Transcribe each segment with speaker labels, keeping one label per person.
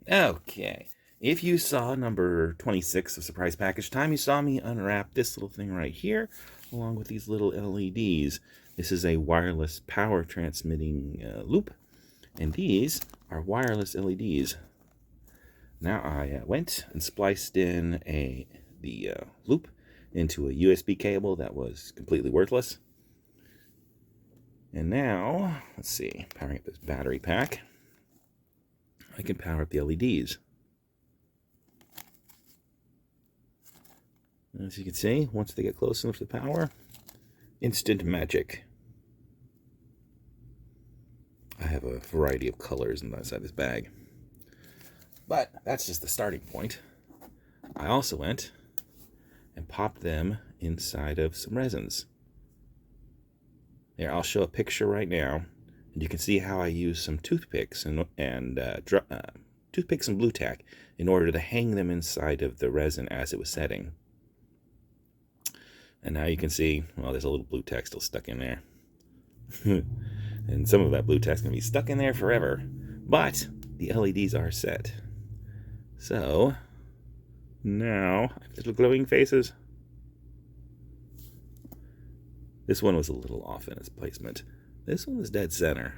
Speaker 1: Okay, if you saw number 26 of Surprise Package Time, you saw me unwrap this little thing right here, along with these little LEDs. This is a wireless power transmitting loop, and these are wireless LEDs. Now I went and spliced in the loop into a USB cable that was completely worthless. And now, let's see, powering up this battery pack, I can power up the LEDs. As you can see, once they get close enough to power, instant magic. I have a variety of colors inside this bag. But that's just the starting point. I also went and popped them inside of some resins. Here, I'll show a picture right now, and you can see how I use some toothpicks and blue tack in order to hang them inside of the resin as it was setting. And now you can see, well, there's a little blue tack still stuck in there. And some of that blue tack's going to be stuck in there forever. But the LEDs are set. So, now, little glowing faces. This one was a little off in its placement. This one was dead center.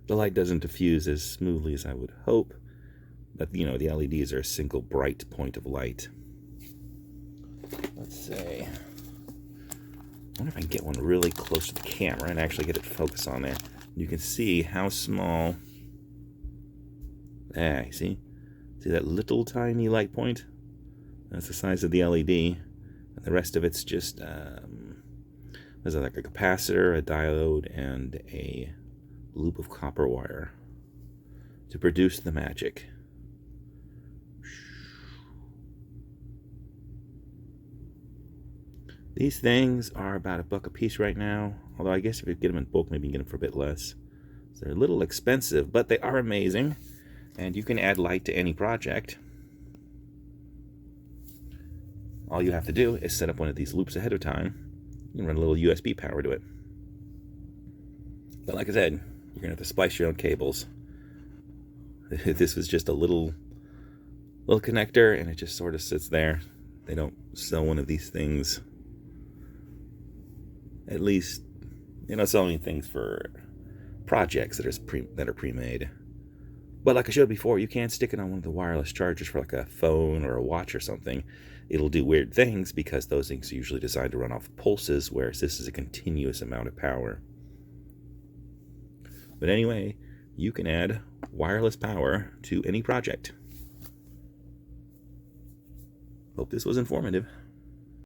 Speaker 1: The light doesn't diffuse as smoothly as I would hope. But, you know, the LEDs are a single bright point of light. Let's see. I wonder if I can get one really close to the camera and actually get it focused on there. You can see how small. There, see? See that little tiny light point? That's the size of the LED. And the rest of it's just, there's like a capacitor, a diode, and a loop of copper wire to produce the magic. These things are about $1 a piece right now, although I guess if you get them in bulk, maybe you can get them for a bit less. So they're a little expensive, but they are amazing, and you can add light to any project. All you have to do is set up one of these loops ahead of time and run a little USB power to it. But like I said, you're going to have to splice your own cables. This was just a little connector, and it just sort of sits there. They don't sell one of these things. At least, you know, selling things for projects that are pre-made. But like I showed before, you can stick it on one of the wireless chargers for like a phone or a watch or something. It'll do weird things because those things are usually designed to run off pulses, whereas this is a continuous amount of power. But anyway, you can add wireless power to any project. Hope this was informative.